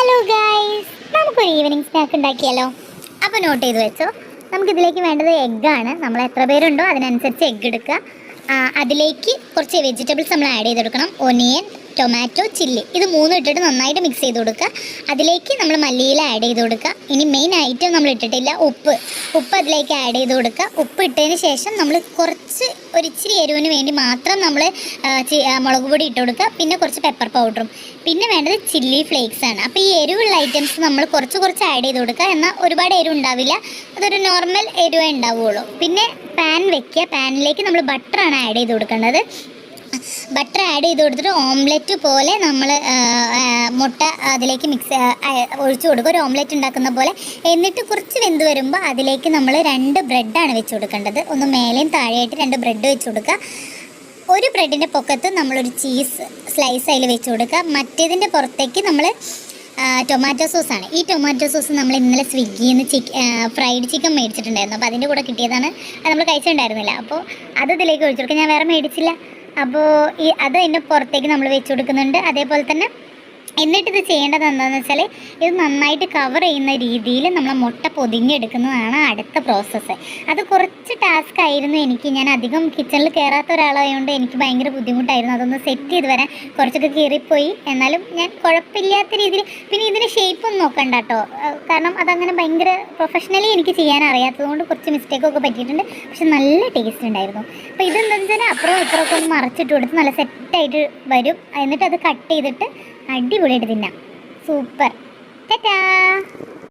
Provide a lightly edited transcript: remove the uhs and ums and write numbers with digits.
Hello guys, നമുക്കൊരു evening snack ഉണ്ടാക്കിയാലോ? അപ്പോൾ നോട്ട് ചെയ്ത് വെച്ചോ. നമുക്കിതിലേക്ക് വേണ്ടത് എഗ്ഗാണ്. നമ്മൾ എത്ര പേരുണ്ടോ അതിനനുസരിച്ച് എഗ്ഗ് എടുക്കുക. അതിലേക്ക് കുറച്ച് വെജിറ്റബിൾസ് നമ്മൾ ആഡ് ചെയ്തെടുക്കണം. ഒനിയൻ, ടൊമാറ്റോ, ചില്ലി, ഇത് മൂന്നും ഇട്ടിട്ട് നന്നായിട്ട് മിക്സ് ചെയ്ത് കൊടുക്കുക. അതിലേക്ക് നമ്മൾ മല്ലിയില ആഡ് ചെയ്ത് കൊടുക്കുക. ഇനി മെയിൻ ഐറ്റം നമ്മൾ ഇട്ടിട്ടില്ല, ഉപ്പ് അതിലേക്ക് ആഡ് ചെയ്ത് കൊടുക്കുക. ഉപ്പ് ഇട്ടതിന് ശേഷം നമ്മൾ കുറച്ച് ഒരിച്ചിരി എരിവിന് വേണ്ടി മാത്രം നമ്മൾ മുളക് പൊടി ഇട്ട് കൊടുക്കുക. പിന്നെ കുറച്ച് പെപ്പർ പൗഡറും, പിന്നെ വേണ്ടത് ചില്ലി ഫ്ലേക്സ് ആണ്. അപ്പോൾ ഈ എരിവുള്ള ഐറ്റംസ് നമ്മൾ കുറച്ച് ആഡ് ചെയ്ത് കൊടുക്കുക. എന്നാൽ ഒരുപാട് എരിവ് ഉണ്ടാവില്ല, അതൊരു നോർമൽ എരിവേ ഉണ്ടാവുകയുള്ളൂ. പിന്നെ പാൻ വെക്കുക. പാനിലേക്ക് നമ്മൾ ബട്ടറാണ് ആഡ് ചെയ്ത് കൊടുക്കേണ്ടത്. ബട്ടർ ആഡ് ചെയ്ത് കൊടുത്തിട്ട് ഓംലെറ്റ് പോലെ നമ്മൾ മുട്ട അതിലേക്ക് ഒഴിച്ചു കൊടുക്കുക, ഒരു ഓംലെറ്റ് ഉണ്ടാക്കുന്ന പോലെ. എന്നിട്ട് കുറച്ച് വെന്ത് വരുമ്പോൾ അതിലേക്ക് നമ്മൾ 2 ബ്രെഡാണ് വെച്ച് കൊടുക്കേണ്ടത്. ഒന്ന് മേലെയും താഴെയായിട്ട് 2 ബ്രെഡ് വെച്ച് കൊടുക്കുക. ഒരു ബ്രെഡിൻ്റെ പൊക്കത്ത് നമ്മളൊരു ചീസ് സ്ലൈസ് അതിൽ വെച്ച് കൊടുക്കുക. മറ്റേതിൻ്റെ പുറത്തേക്ക് നമ്മൾ ടൊമാറ്റോ സോസാണ്. ഈ ടൊമാറ്റോ സോസ് നമ്മൾ ഇന്നലെ സ്വിഗ്ഗിയിൽ നിന്ന് ഫ്രൈഡ് ചിക്കൻ മേടിച്ചിട്ടുണ്ടായിരുന്നു. അപ്പോൾ അതിൻ്റെ കൂടെ കിട്ടിയതാണ്. അത് നമ്മൾ കഴിച്ചിട്ടുണ്ടായിരുന്നില്ല. അപ്പോൾ അത് ഇതിലേക്ക് ഒഴിച്ചു കൊടുക്കുക. ഞാൻ വേറെ മേടിച്ചില്ല. അപ്പോൾ അത് അതിൻ്റെ പുറത്തേക്ക് നമ്മൾ വെച്ച് കൊടുക്കുന്നുണ്ട്. അതേപോലെ തന്നെ എന്നിട്ടിത് ചെയ്യേണ്ടത് എന്താണെന്ന് വെച്ചാൽ, ഇത് നന്നായിട്ട് കവർ ചെയ്യുന്ന രീതിയിൽ നമ്മൾ മുട്ട പൊതിഞ്ഞെടുക്കുന്നതാണ് അടുത്ത പ്രോസസ്സ്. അത് കുറച്ച് ടാസ്ക് ആയിരുന്നു എനിക്ക്. ഞാൻ അധികം കിച്ചണിൽ കയറാത്ത ഒരാളായതുകൊണ്ട് എനിക്ക് ഭയങ്കര ബുദ്ധിമുട്ടായിരുന്നു അതൊന്ന് സെറ്റ് ചെയ്ത് വരാൻ. കുറച്ചൊക്കെ കീറിപ്പോയി, എന്നാലും ഞാൻ കുഴപ്പമില്ലാത്ത രീതിയിൽ. പിന്നെ ഇതിന് ഷേപ്പൊന്നും നോക്കണ്ട കേട്ടോ, കാരണം അതങ്ങനെ ഭയങ്കര പ്രൊഫഷണലി എനിക്ക് ചെയ്യാൻ അറിയാത്തതുകൊണ്ട് കുറച്ച് മിസ്റ്റേക്കൊക്കെ പറ്റിയിട്ടുണ്ട്. പക്ഷെ നല്ല ടേസ്റ്റ് ഉണ്ടായിരുന്നു. അപ്പോൾ ഇതെന്താണെന്ന് വെച്ചാൽ അപ്പുറം ഇപ്പുറമൊക്കെ ഒന്ന് മറിച്ചിട്ട് കൊടുത്ത് നല്ല സെറ്റായിട്ട് വരും. എന്നിട്ട് അത് കട്ട് ചെയ്തിട്ട് അടിപൊളിയായിട്ട് തിന്നാം. സൂപ്പർ. ടാറ്റാ.